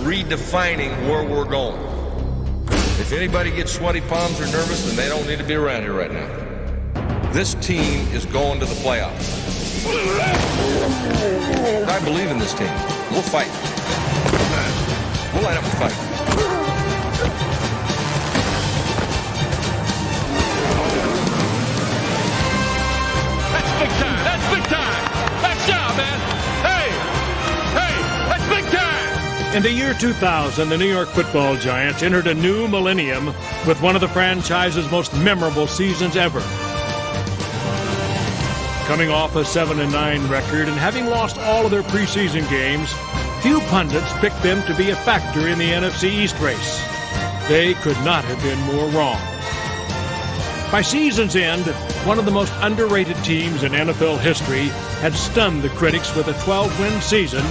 redefining where we're going. If anybody gets sweaty palms or nervous, then they don't need to be around here right now. This team is going to the playoffs. I believe in this team. We'll fight. We'll line up and fight. That's big time. That's big time. That's job, man. Hey, that's big time. In the year 2000, the New York Football Giants entered a new millennium with one of the franchise's most memorable seasons ever. Coming off a 7-9 record and having lost all of their preseason games, few pundits picked them to be a factor in the NFC East race. They could not have been more wrong. By season's end, one of the most underrated teams in NFL history had stunned the critics with a 12-win season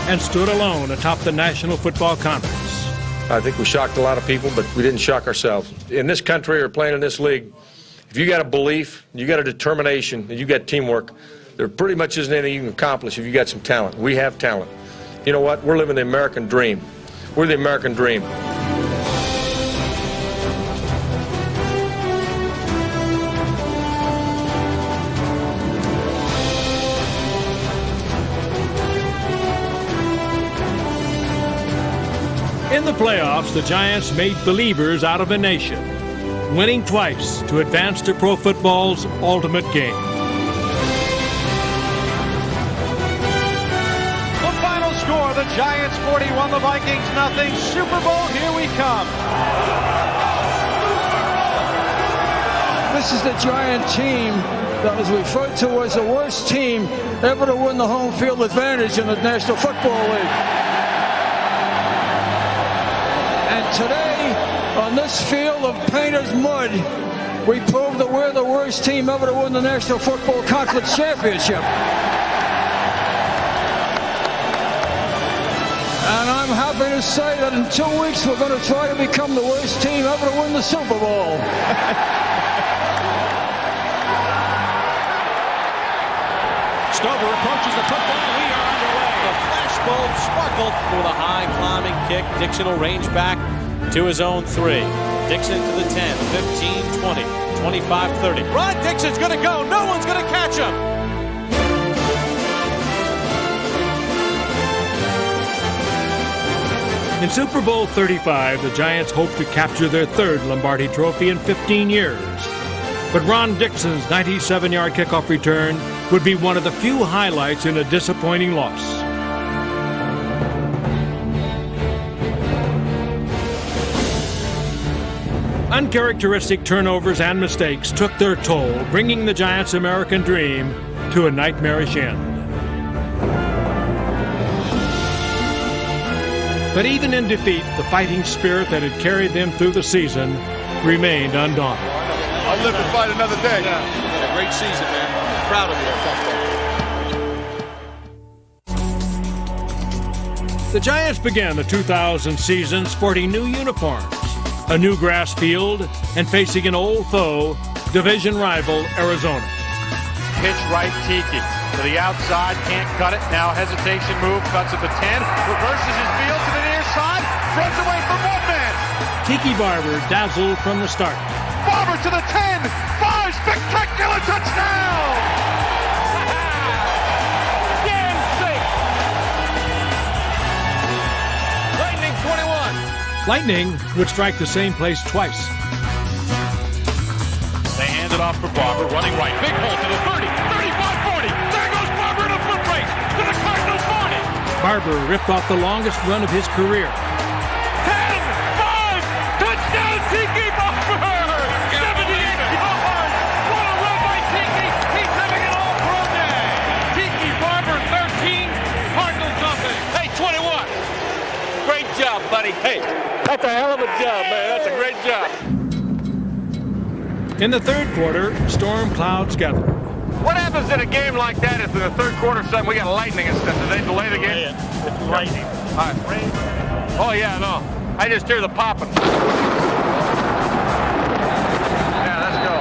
and stood alone atop the National Football Conference. I think we shocked a lot of people, but we didn't shock ourselves. In this country or playing in this league, if you got a belief, you got a determination, and you got teamwork, there pretty much isn't anything you can accomplish if you got some talent. We have talent. You know what? We're living the American dream. We're the American dream. In the playoffs, the Giants made believers out of a nation, winning twice to advance to pro football's ultimate game. The final score, the Giants 41, the Vikings nothing. Super Bowl, here we come. This is the Giant team that was referred to as the worst team ever to win the home field advantage in the National Football League. And today, on this field of painter's mud, we proved that we're the worst team ever to win the National Football Conference Championship. And I'm happy to say that in 2 weeks, we're going to try to become the worst team ever to win the Super Bowl. Stover approaches the football. We are underway. The flashbulb sparkled with a high climbing kick. Dixon will range back to his own 3. Dixon to the 10, 15, 20, 25, 30. Ron Dixon's going to go. No one's going to catch him. In Super Bowl 35, the Giants hoped to capture their third Lombardi trophy in 15 years. But Ron Dixon's 97-yard kickoff return would be one of the few highlights in a disappointing loss. Uncharacteristic turnovers and mistakes took their toll, bringing the Giants' American dream to a nightmarish end. But even in defeat, the fighting spirit that had carried them through the season remained undaunted. I'll live to fight another day. Yeah, great season, man. Proud of you. The Giants began the 2000 season sporting new uniforms, a new grass field, and facing an old foe, division rival Arizona. Pitch right, Tiki to the outside, can't cut it. Now hesitation move, cuts at the 10, reverses his field to the near side, runs away from one man. Tiki Barber dazzled from the start. Barber to the 10, 5, spectacular touchdown! Game 6. Lightning 21. Lightning would strike the same place twice. They hand it off for Barber, running right, big hole to the 30, 35, 40. There goes Barber in a foot race to the Cardinals 40. Barber ripped off the longest run of his career. 10, 5, touchdown Tiki Barber! 78 yards! What a run by Tiki! He's having an all-pro day! Tiki Barber 13, Cardinals nothing. Hey, 21. Great job, buddy. Hey, that's a hell of a job, man. That's a great job. In the third quarter, storm clouds gathered. What happens in a game like that if in the third quarter sudden we got lightning instead? Do they delay the game? It's lightning. All right. Oh, yeah, no. I just hear the popping. Yeah, let's go.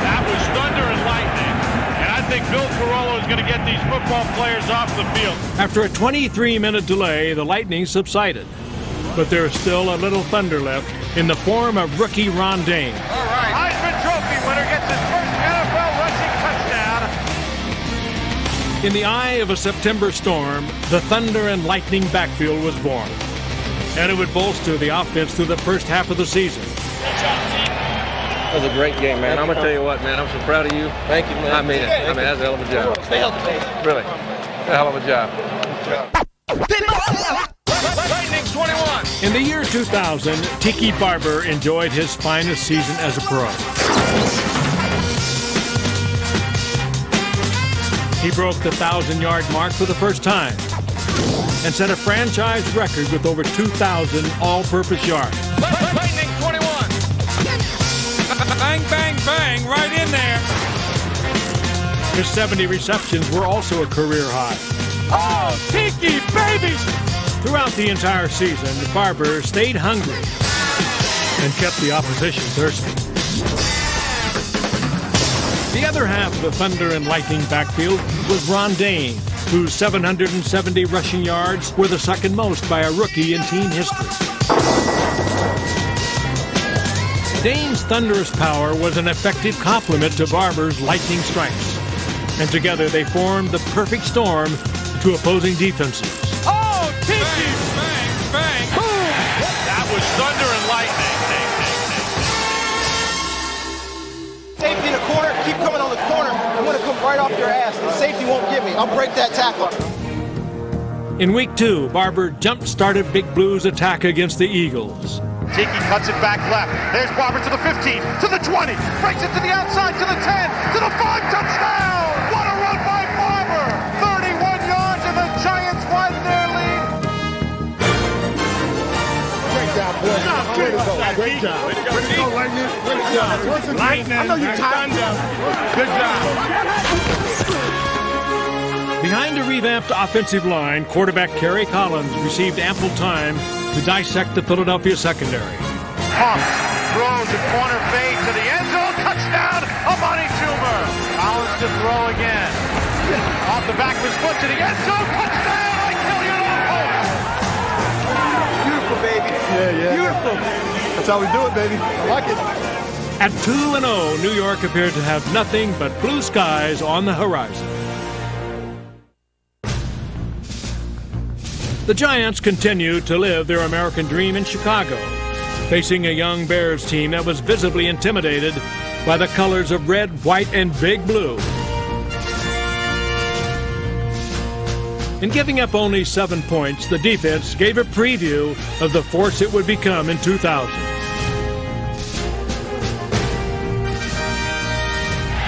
That was thunder and lightning. And I think Bill Carollo's going to get these football players off the field. After a 23-minute delay, the Lightning subsided. But there is still a little thunder left in the form of rookie Ron Dayne. All right. Heisman Trophy winner gets his first NFL rushing touchdown. In the eye of a September storm, the Thunder and Lightning backfield was born. And it would bolster the offense through the first half of the season. That was a great game, man. I'm going to tell you what, man, I'm so proud of you. Thank you, man. I mean it. That's a hell of a job. Stay healthy. Really. A hell of a job. Lightning 21. In the year 2000, Tiki Barber enjoyed his finest season as a pro. He broke the 1,000-yard mark for the first time and set a franchise record with over 2,000 all-purpose yards. Lightning 21. Bang, bang, bang, right in there. His 70 receptions were also a career high. Oh, Tiki, baby! Throughout the entire season, Barber stayed hungry and kept the opposition thirsty. The other half of the Thunder and Lightning backfield was Ron Dayne, whose 770 rushing yards were the second most by a rookie in team history. Dayne's thunderous power was an effective complement to Barber's lightning strengths, and together they formed the perfect storm to opposing defenses. Oh, Tiki! Bang, bang, bang. Boom! That was thunder and lightning. Safety in the corner, keep coming on the corner. I'm going to come right off your ass. The safety won't get me. I'll break that tackle. In week 2, Barber jump-started Big Blue's attack against the Eagles. Tiki cuts it back left. There's Barber to the 15, to the 20, breaks it to the outside, to the 10, to the 5, touchdown! What a run by Barber! 31 yards and the Giants widen their lead. Great job, boy. Way to go. Great job. Way to go, Lightning. Great job. Lightning. I know you're tired. Good job. Behind a revamped offensive line, quarterback Kerry Collins received ample time to dissect the Philadelphia secondary. Pumps, throws a corner fade to the end zone, touchdown, Amani Toomer. Collins to throw again. Off the back of his foot to the end zone, touchdown, like Killian Alpost. Beautiful, baby. Yeah. Beautiful. That's how we do it, baby. I like it. At 2-0, New York appeared to have nothing but blue skies on the horizon. The Giants continued to live their American dream in Chicago, facing a young Bears team that was visibly intimidated by the colors of red, white, and big blue. In giving up only 7 points, the defense gave a preview of the force it would become in 2000.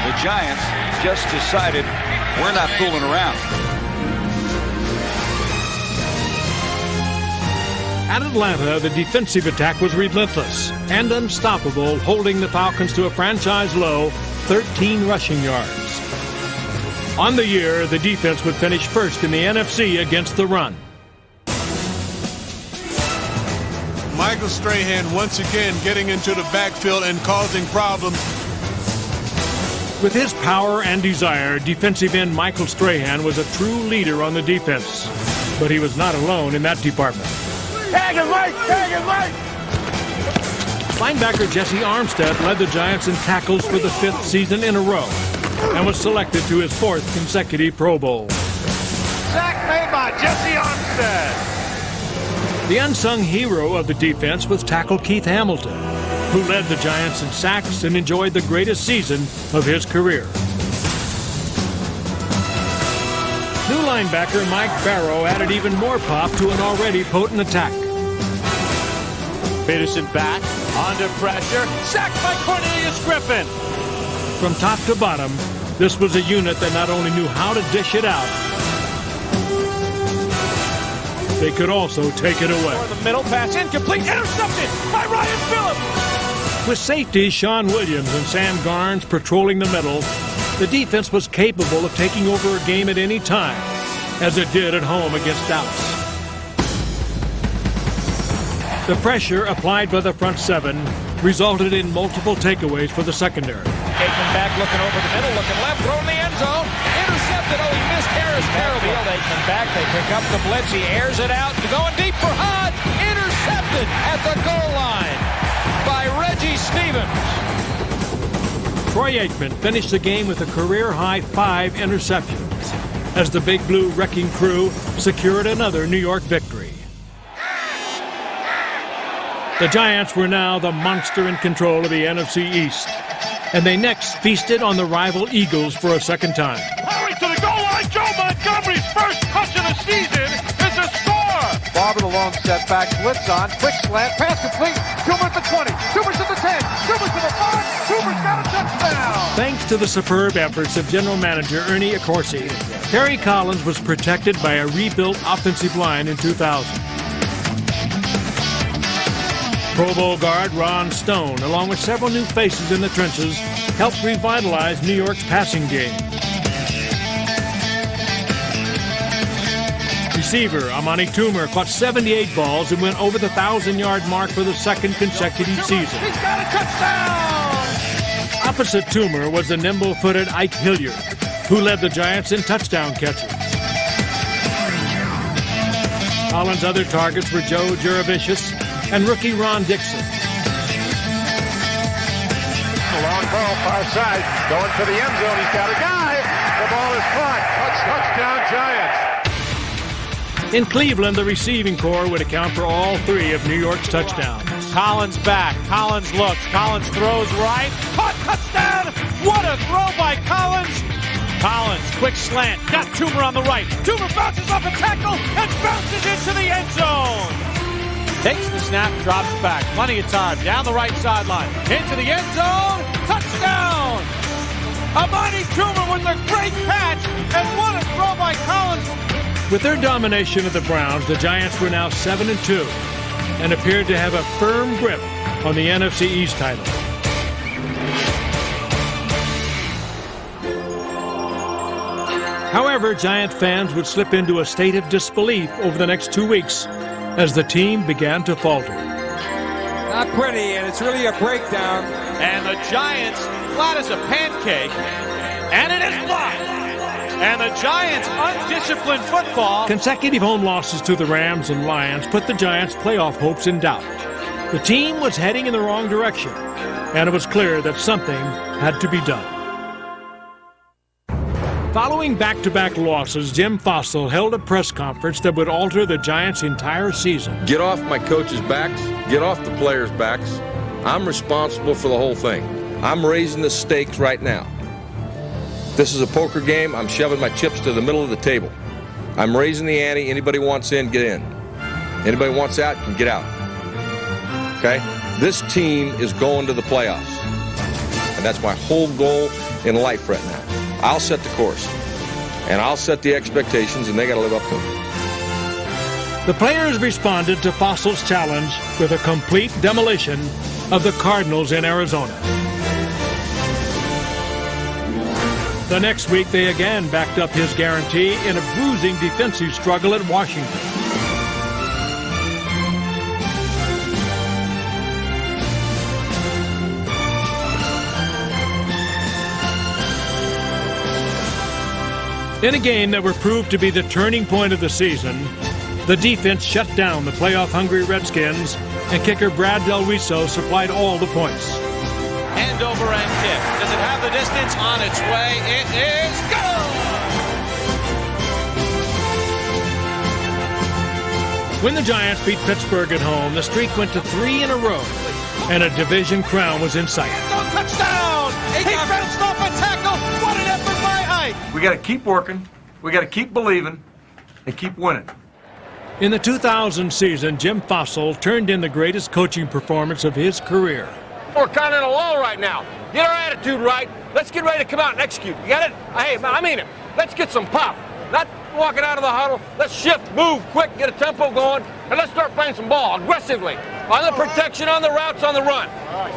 The Giants just decided we're not fooling around. At Atlanta, the defensive attack was relentless and unstoppable, holding the Falcons to a franchise-low 13 rushing yards. On the year, the defense would finish first in the NFC against the run. Michael Strahan once again getting into the backfield and causing problems. With his power and desire, defensive end Michael Strahan was a true leader on the defense. But he was not alone in that department. Tag him, Mike! Tag him, Mike! Linebacker Jesse Armstead led the Giants in tackles for the 5th season in a row and was selected to his 4th consecutive Pro Bowl. Sack made by Jesse Armstead. The unsung hero of the defense was tackle Keith Hamilton, who led the Giants in sacks and enjoyed the greatest season of his career. New linebacker Mike Barrow added even more pop to an already potent attack. Peterson back, under pressure, sacked by Cornelius Griffin. From top to bottom, this was a unit that not only knew how to dish it out, they could also take it away. The middle pass incomplete, intercepted by Ryan Phillips. With safeties Sean Williams and Sam Garnes patrolling the middle, the defense was capable of taking over a game at any time, as it did at home against Dallas. The pressure applied by the front seven resulted in multiple takeaways for the secondary. Aikman back, looking over the middle, looking left, throwing the end zone. Intercepted. Oh, he missed Harris terribly. Aikman back, they pick up the blitz. He airs it out, going deep for Hod. Intercepted at the goal line by Reggie Stevens. Troy Aikman finished the game with a career-high 5 interceptions as the Big Blue Wrecking Crew secured another New York victory. The Giants were now the monster in control of the NFC East, and they next feasted on the rival Eagles for a second time. Hurry to the goal line. Joe Montgomery's first touch of the season is a score. Barber the long setback, blitz on, quick slant, pass complete. Toomer at the 20, Toomer to the 10, Toomer to the 5, Toomer's got a touchdown. Thanks to the superb efforts of General Manager Ernie Accorsi, Terry Collins was protected by a rebuilt offensive line in 2000. Pro Bowl guard Ron Stone, along with several new faces in the trenches, helped revitalize New York's passing game. Receiver Amani Toomer caught 78 balls and went over the 1,000-yard mark for the second consecutive season. He's got a touchdown. Opposite Toomer was the nimble-footed Ike Hilliard, who led the Giants in touchdown catches. Collins' other targets were Joe Juravicius and rookie Ron Dixon. A long ball, far side, going for the end zone. He's got a guy. The ball is caught. Touchdown, Giants. In Cleveland, the receiving corps would account for all 3 of New York's touchdowns. Collins back. Collins looks. Collins throws right. Caught. Touchdown. What a throw by Collins. Collins, quick slant. Got Toomer on the right. Toomer bounces off a tackle and bounces into the end zone. Takes the snap, drops back. Plenty of time. Down the right sideline. Into the end zone. Touchdown. Amani Toomer with a great catch. And what a throw by Collins. With their domination of the Browns, the Giants were now 7-2 and appeared to have a firm grip on the NFC East title. However, Giant fans would slip into a state of disbelief over the next 2 weeks as the team began to falter. Not pretty, and it's really a breakdown. And the Giants flat as a pancake. And it is blocked. And the Giants' undisciplined football. Consecutive home losses to the Rams and Lions put the Giants' playoff hopes in doubt. The team was heading in the wrong direction, and it was clear that something had to be done. Following back-to-back losses, Jim Fossil held a press conference that would alter the Giants' entire season. Get off my coaches' backs. Get off the players' backs. I'm responsible for the whole thing. I'm raising the stakes right now. This is a poker game. I'm shoving my chips to the middle of the table. I'm raising the ante. Anybody wants in, get in. Anybody wants out, can get out. Okay? This team is going to the playoffs. And that's my whole goal in life right now. I'll set the course. And I'll set the expectations, and they got to live up to them. The players responded to Fossil's challenge with a complete demolition of the Cardinals in Arizona. The next week, they again backed up his guarantee in a bruising defensive struggle at Washington. In a game that would prove to be the turning point of the season, the defense shut down the playoff-hungry Redskins, and kicker Brad Del Riso supplied all the points. Handover and kick. Does it have the distance? On its way. It is goal! When the Giants beat Pittsburgh at home, the streak went to 3 in a row, and a division crown was in sight. Touchdown! He bounced off a tackle. What an effort by Ike! We got to keep working. We got to keep believing and keep winning. In the 2000 season, Jim Fossil turned in the greatest coaching performance of his career. We're kind of in a lull right now. Get our attitude right. Let's get ready to come out and execute. You got it? Hey, I mean it. Let's get some pop. Not walking out of the huddle. Let's shift, move quick, get a tempo going, and let's start playing some ball aggressively. On the protection, on the routes, on the run.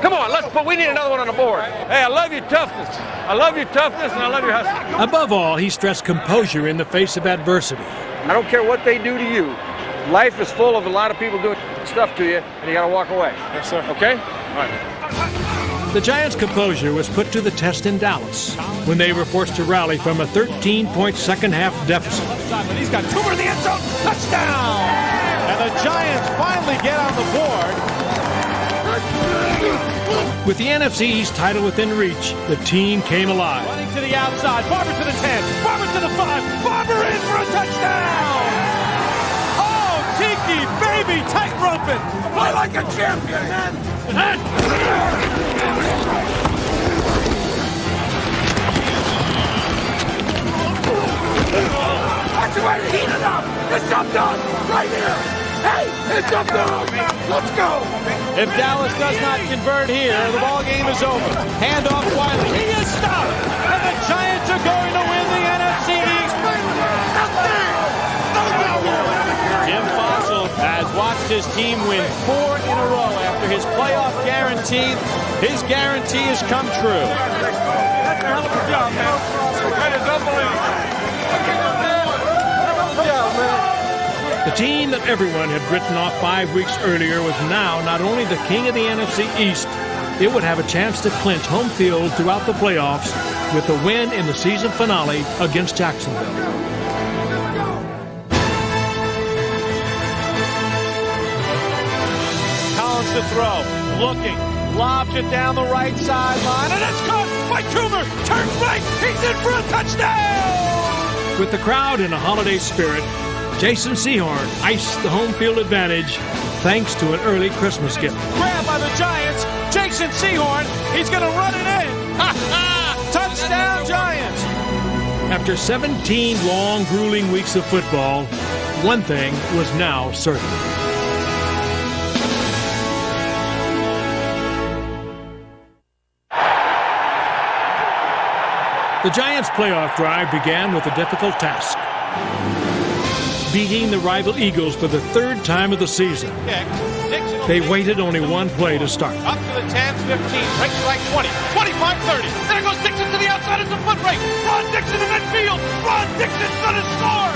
Come on, we need another one on the board. Hey, I love your toughness. I love your toughness, and I love your hustle. Above all, he stressed composure in the face of adversity. I don't care what they do to you. Life is full of a lot of people doing stuff to you, and you got to walk away. Yes, sir. Okay? The Giants' composure was put to the test in Dallas when they were forced to rally from a 13-point second-half deficit. He's got Toomer in the end zone. Touchdown! And the Giants finally get on the board. With the NFC East title within reach, the team came alive. Running to the outside. Barber to the 10. Barber to the 5. Barber in for a touchdown! Oh, Tiki, baby, tight roping. Play like a champion, man. That's the way to heat it up. It's up done right here. Hey, it's up done. Let's go. If Dallas does not convert here, the ball game is over. Hand off Wiley. He is stopped. And the Giants are going to win the NFC East. Jim Fossil has watched his team win 4 in a row after his playoff guarantee. His guarantee has come true. That's a hell of a job, man. That is unbelievable. The team that everyone had written off 5 weeks earlier was now not only the king of the NFC East, it would have a chance to clinch home field throughout the playoffs with a win in the season finale against Jacksonville. Collins to throw, looking, lobs it down the right sideline, and it's caught by Toomer. Turns right, he's in for a touchdown! With the crowd in a holiday spirit, Jason Sehorn iced the home field advantage thanks to an early Christmas gift. Grabbed by the Giants, Jason Sehorn, he's going to run it in. Touchdown Giants! After 17 long, grueling weeks of football, one thing was now certain. The Giants' playoff drive began with a difficult task: beating the rival Eagles for the 3rd time of the season. They waited only one play to start. Up to the 10, 15, breaks right 20, 25, 30. There goes Dixon to the outside. It's a foot race. Ron Dixon in midfield. Ron Dixon's going to score.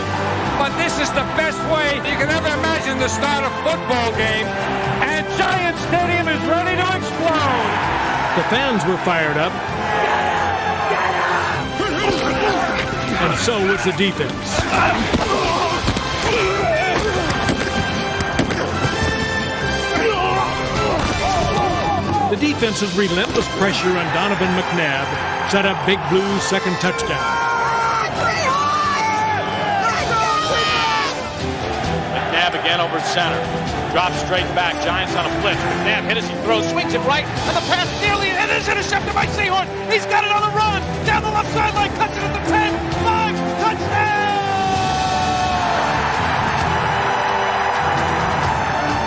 But this is the best way you can ever imagine to start a football game. And Giant Stadium is ready to explode. The fans were fired up, and so was the defense. The defense's relentless pressure on Donovan McNabb set up Big Blue's second touchdown. McNabb again over center. Drops straight back. Giants on a blitz. McNabb hit as he throws. Swings it right. And the pass nearly and is intercepted by Sehorn. He's got it on the run. Down the left sideline. Cuts it at the 10. 5. Touchdown!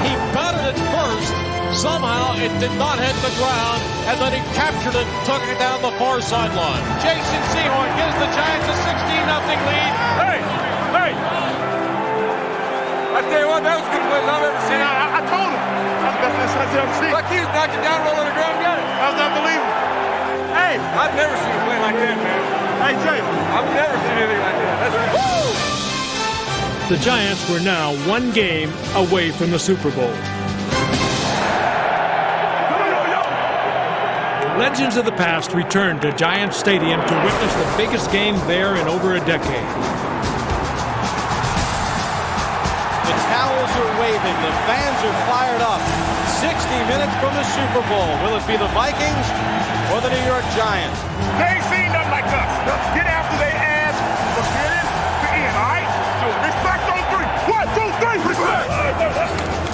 He got it at first. Somehow it did not hit the ground, and then he captured it and took it down the far sideline. Jason Sehorn gives the Giants a 16-0 lead. Hey! I tell you what, that was a good play I've ever seen. I told him. That's the best I've ever seen. Look, he was knocking down, rolling on the ground, got it. That was unbelievable. Hey! I've never seen a play like that, man. Hey, Jay. I've never seen anything like that. That's woo! The Giants were now one game away from the Super Bowl. Legends of the past returned to Giants Stadium to witness the biggest game there in over a decade. The towels are waving. The fans are fired up. 60 minutes from the Super Bowl. Will it be the Vikings or the New York Giants? They ain't seen nothing like us. Get after their ass from beginning to end, all right? So respect those 3. 1, 2, 3. Respect.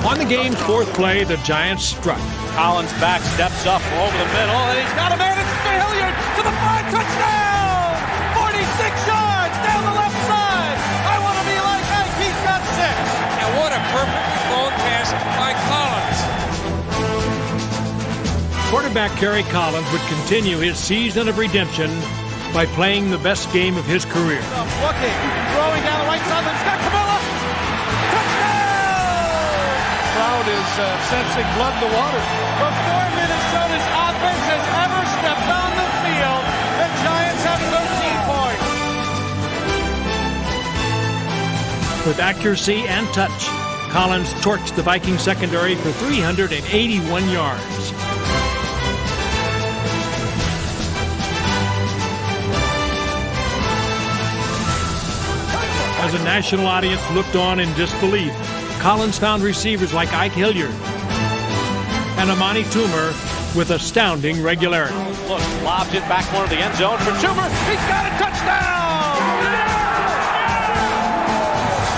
On the game's 4th play, the Giants struck. Collins back, steps up over the middle, and he's got a man. It's Hilliard to the 5. Touchdown! 46 yards down the left side. I want to be like Ike. He's got 6. And what a perfectly thrown pass by Collins. Quarterback Kerry Collins would continue his season of redemption by playing the best game of his career. Looking, throwing down the right side. It's got Camilla. Touchdown! Crowd is sensing blood in the water. Before Minnesota's offense has ever stepped on the field, the Giants have 13 points. With accuracy and touch, Collins torched the Viking secondary for 381 yards. a national audience looked on in disbelief, Collins found receivers like Ike Hilliard and Amani Toomer with astounding regularity. Look, lobs it back corner of the end zone for Toomer. He's got a touchdown!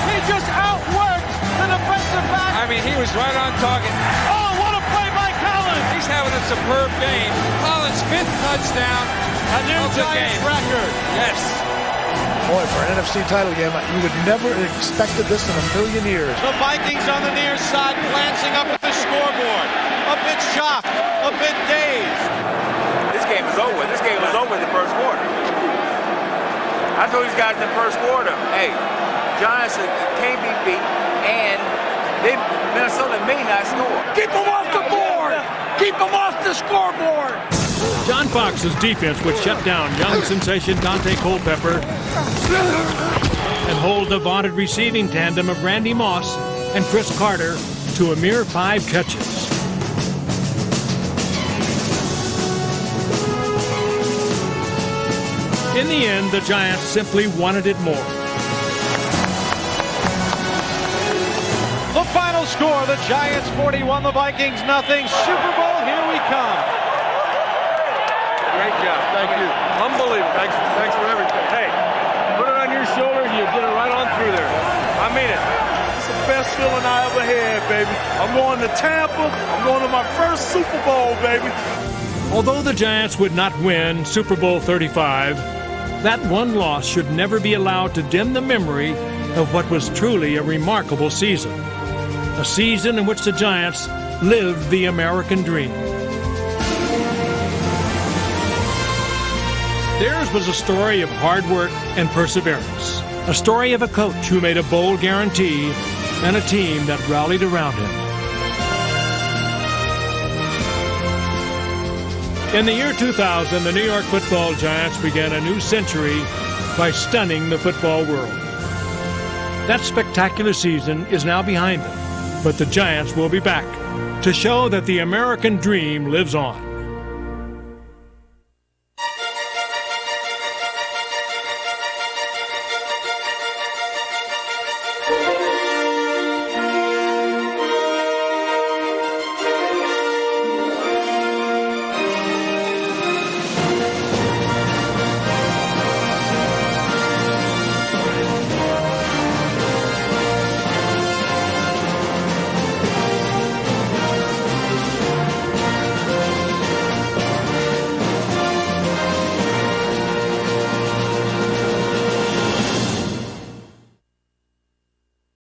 He just outworked the defensive back. I mean, he was right on target. Oh, what a play by Collins! He's having a superb game. Collins' 5th touchdown. A new Giants record. Yes. Boy, for an NFC title game, you would never have expected this in a million years. The Vikings on the near side glancing up at the scoreboard. A bit shocked, a bit dazed. This game is over. This game was over in the first quarter. I told these guys in the first quarter, hey, Giants can't be beat, and Minnesota may not score. Keep him off the board! Keep him off the scoreboard! John Fox's defense would shut down young sensation Dante Culpepper and hold the vaunted receiving tandem of Randy Moss and Chris Carter to a mere 5 catches. In the end, the Giants simply wanted it more. The final score, the Giants 41, the Vikings nothing. Super Bowl, here we come. Great job. Thank you. Unbelievable. Thanks for everything. Hey, put it on your shoulders and you get it right on through there. I mean it. It's the best feeling I ever had, baby. I'm going to Tampa. I'm going to my first Super Bowl, baby. Although the Giants would not win Super Bowl 35, that one loss should never be allowed to dim the memory of what was truly a remarkable season. A season in which the Giants lived the American dream. Theirs was a story of hard work and perseverance. A story of a coach who made a bold guarantee and a team that rallied around him. In the year 2000, the New York Football Giants began a new century by stunning the football world. That spectacular season is now behind them, but the Giants will be back to show that the American dream lives on.